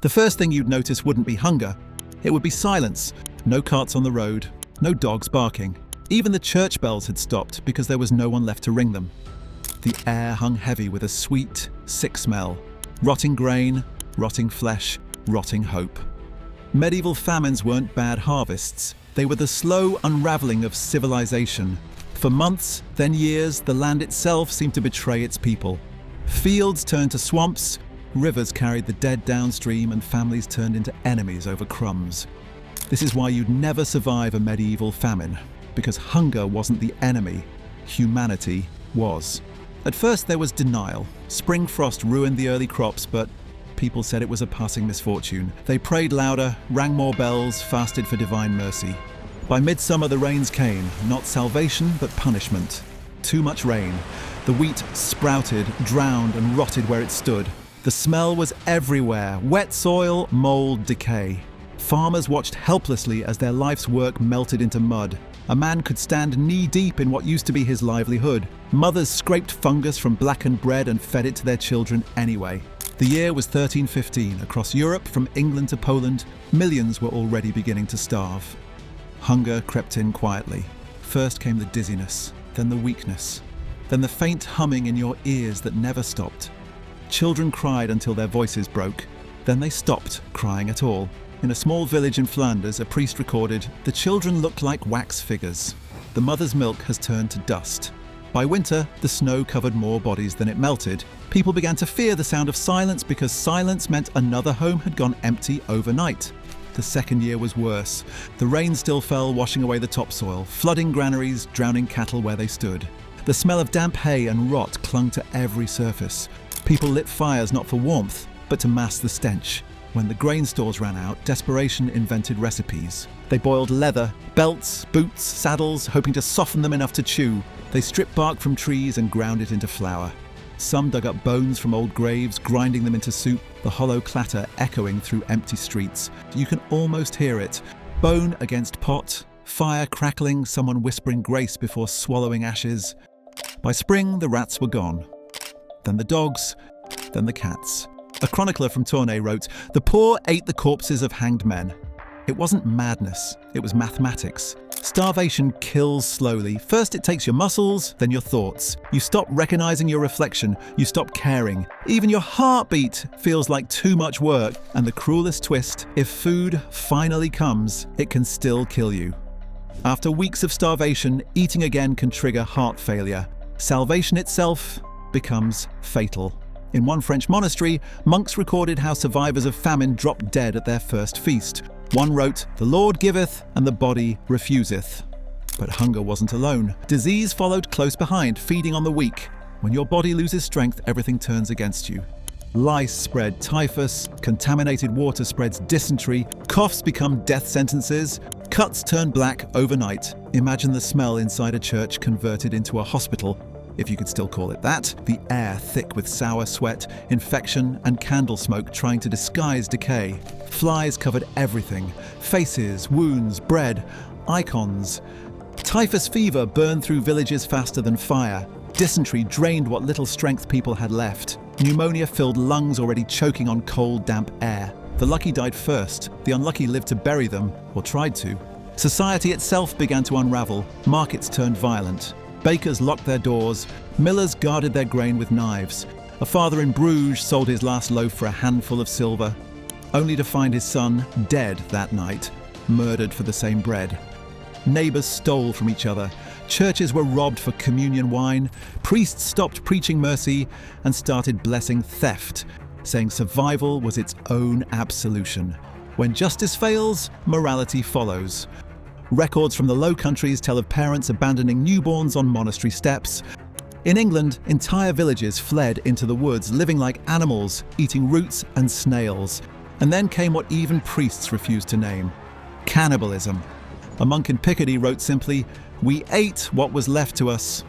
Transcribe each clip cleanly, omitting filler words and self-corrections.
The first thing you'd notice wouldn't be hunger. It would be silence. No carts on the road, no dogs barking. Even the church bells had stopped because there was no one left to ring them. The air hung heavy with a sweet, sick smell. Rotting grain, rotting flesh, rotting hope. Medieval famines weren't bad harvests. They were the slow unraveling of civilization. For months, then years, the land itself seemed to betray its people. Fields turned to swamps, rivers carried the dead downstream, and families turned into enemies over crumbs. This is why you'd never survive a medieval famine, because hunger wasn't the enemy, humanity was. At first there was denial. Spring frost ruined the early crops, but people said it was a passing misfortune. They prayed louder, rang more bells, fasted for divine mercy. By midsummer the rains came, not salvation but punishment. Too much rain. The wheat sprouted, drowned and rotted where it stood. The smell was everywhere, wet soil, mold, decay. Farmers watched helplessly as their life's work melted into mud. A man could stand knee-deep in what used to be his livelihood. Mothers scraped fungus from blackened bread and fed it to their children anyway. The year was 1315. Across Europe, from England to Poland, millions were already beginning to starve. Hunger crept in quietly. First came the dizziness, then the weakness, then the faint humming in your ears that never stopped. Children cried until their voices broke. Then they stopped crying at all. In a small village in Flanders, a priest recorded, "The children look like wax figures. The mother's milk has turned to dust." By winter, the snow covered more bodies than it melted. People began to fear the sound of silence because silence meant another home had gone empty overnight. The second year was worse. The rain still fell, washing away the topsoil, flooding granaries, drowning cattle where they stood. The smell of damp hay and rot clung to every surface. People lit fires not for warmth, but to mask the stench. When the grain stores ran out, desperation invented recipes. They boiled leather, belts, boots, saddles, hoping to soften them enough to chew. They stripped bark from trees and ground it into flour. Some dug up bones from old graves, grinding them into soup, the hollow clatter echoing through empty streets. You can almost hear it. Bone against pot, fire crackling, someone whispering grace before swallowing ashes. By spring, the rats were gone. Then the dogs, then the cats. A chronicler from Tournai wrote, "The poor ate the corpses of hanged men." It wasn't madness, it was mathematics. Starvation kills slowly. First it takes your muscles, then your thoughts. You stop recognizing your reflection, you stop caring. Even your heartbeat feels like too much work. And the cruelest twist, if food finally comes, it can still kill you. After weeks of starvation, eating again can trigger heart failure. Salvation itself becomes fatal. In one French monastery, monks recorded how survivors of famine dropped dead at their first feast. One wrote, "The Lord giveth, and the body refuseth." But hunger wasn't alone. Disease followed close behind, feeding on the weak. When your body loses strength, everything turns against you. Lice spread typhus, contaminated water spreads dysentery, coughs become death sentences, cuts turn black overnight. Imagine the smell inside a church converted into a hospital, if you could still call it that. The air thick with sour sweat, infection, and candle smoke trying to disguise decay. Flies covered everything. Faces, wounds, bread, icons. Typhus fever burned through villages faster than fire. Dysentery drained what little strength people had left. Pneumonia filled lungs already choking on cold, damp air. The lucky died first. The unlucky lived to bury them, or tried to. Society itself began to unravel. Markets turned violent. Bakers locked their doors. Millers guarded their grain with knives. A father in Bruges sold his last loaf for a handful of silver, only to find his son dead that night, murdered for the same bread. Neighbors stole from each other. Churches were robbed for communion wine. Priests stopped preaching mercy and started blessing theft, saying survival was its own absolution. When justice fails, morality follows. Records from the Low Countries tell of parents abandoning newborns on monastery steps. In England, entire villages fled into the woods, living like animals, eating roots and snails. And then came what even priests refused to name: cannibalism. A monk in Picardy wrote simply, "We ate what was left to us."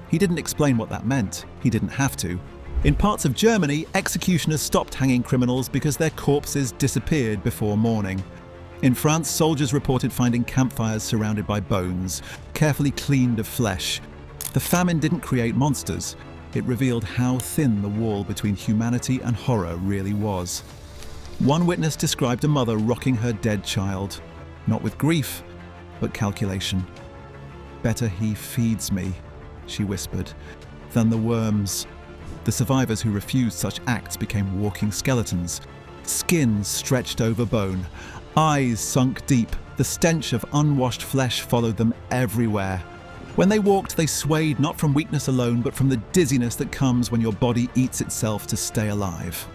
He didn't explain what that meant. He didn't have to. In parts of Germany, executioners stopped hanging criminals because their corpses disappeared before morning. In France, soldiers reported finding campfires surrounded by bones, carefully cleaned of flesh. The famine didn't create monsters. It revealed how thin the wall between humanity and horror really was. One witness described a mother rocking her dead child, not with grief, but calculation. "Better he feeds me," she whispered, "than the worms." The survivors who refused such acts became walking skeletons, skin stretched over bone, eyes sunk deep. The stench of unwashed flesh followed them everywhere. When they walked, they swayed not from weakness alone, but from the dizziness that comes when your body eats itself to stay alive.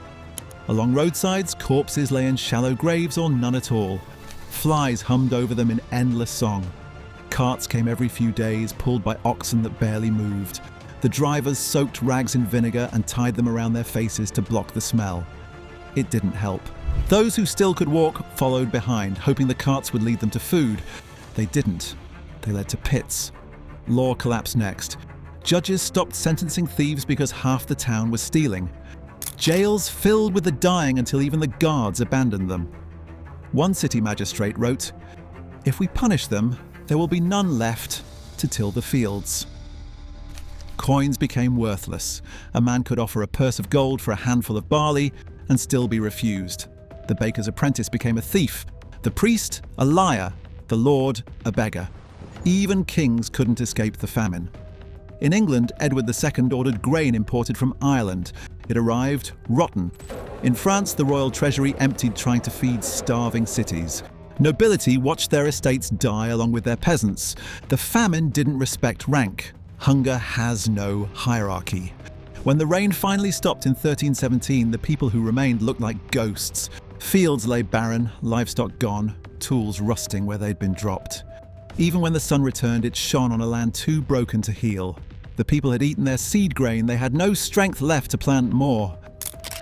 Along roadsides, corpses lay in shallow graves or none at all. Flies hummed over them in endless song. Carts came every few days, pulled by oxen that barely moved. The drivers soaked rags in vinegar and tied them around their faces to block the smell. It didn't help. Those who still could walk followed behind, hoping the carts would lead them to food. They didn't. They led to pits. Law collapsed next. Judges stopped sentencing thieves because half the town was stealing. Jails filled with the dying until even the guards abandoned them. One city magistrate wrote, "If we punish them, there will be none left to till the fields." Coins became worthless. A man could offer a purse of gold for a handful of barley and still be refused. The baker's apprentice became a thief, the priest a liar, the lord a beggar. Even kings couldn't escape the famine. In England, Edward II ordered grain imported from Ireland. It arrived rotten. In France, the royal treasury emptied trying to feed starving cities. Nobility watched their estates die along with their peasants. The famine didn't respect rank. Hunger has no hierarchy. When the rain finally stopped in 1317, the people who remained looked like ghosts. Fields lay barren, livestock gone, tools rusting where they'd been dropped. Even when the sun returned, it shone on a land too broken to heal. The people had eaten their seed grain, they had no strength left to plant more.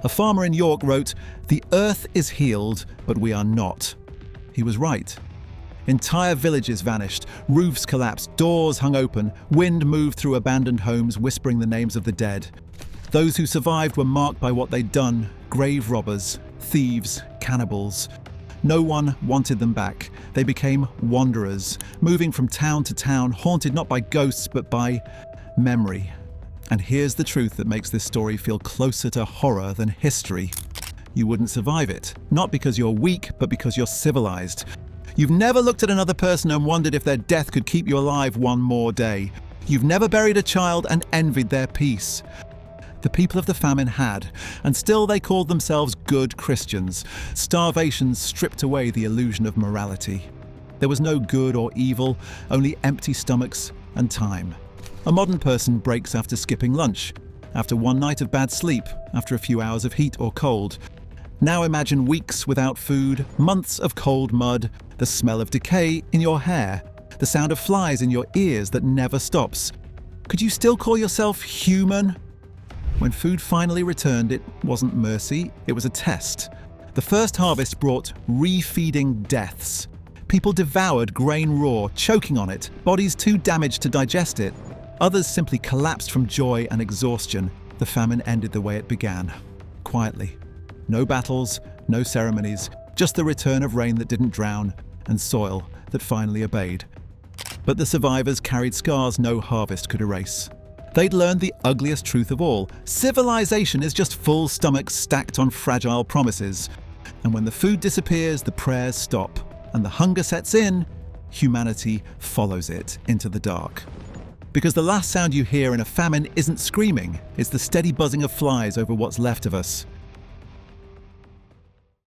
A farmer in York wrote, "The earth is healed, but we are not." He was right. Entire villages vanished, roofs collapsed, doors hung open, wind moved through abandoned homes whispering the names of the dead. Those who survived were marked by what they'd done: grave robbers, thieves, cannibals. No one wanted them back. They became wanderers, moving from town to town, haunted not by ghosts but by memory. And here's the truth that makes this story feel closer to horror than history. You wouldn't survive it, not because you're weak, but because you're civilized. You've never looked at another person and wondered if their death could keep you alive one more day. You've never buried a child and envied their peace. The people of the famine had, and still they called themselves good Christians. Starvation stripped away the illusion of morality. There was no good or evil, only empty stomachs and time. A modern person breaks after skipping lunch, after one night of bad sleep, after a few hours of heat or cold. Now imagine weeks without food, months of cold mud, the smell of decay in your hair, the sound of flies in your ears that never stops. Could you still call yourself human? When food finally returned, it wasn't mercy, it was a test. The first harvest brought refeeding deaths. People devoured grain raw, choking on it, bodies too damaged to digest it. Others simply collapsed from joy and exhaustion. The famine ended the way it began, quietly. No battles, no ceremonies, just the return of rain that didn't drown and soil that finally obeyed. But the survivors carried scars no harvest could erase. They'd learned the ugliest truth of all. Civilization is just full stomachs stacked on fragile promises. And when the food disappears, the prayers stop. And the hunger sets in, humanity follows it into the dark. Because the last sound you hear in a famine isn't screaming, it's the steady buzzing of flies over what's left of us.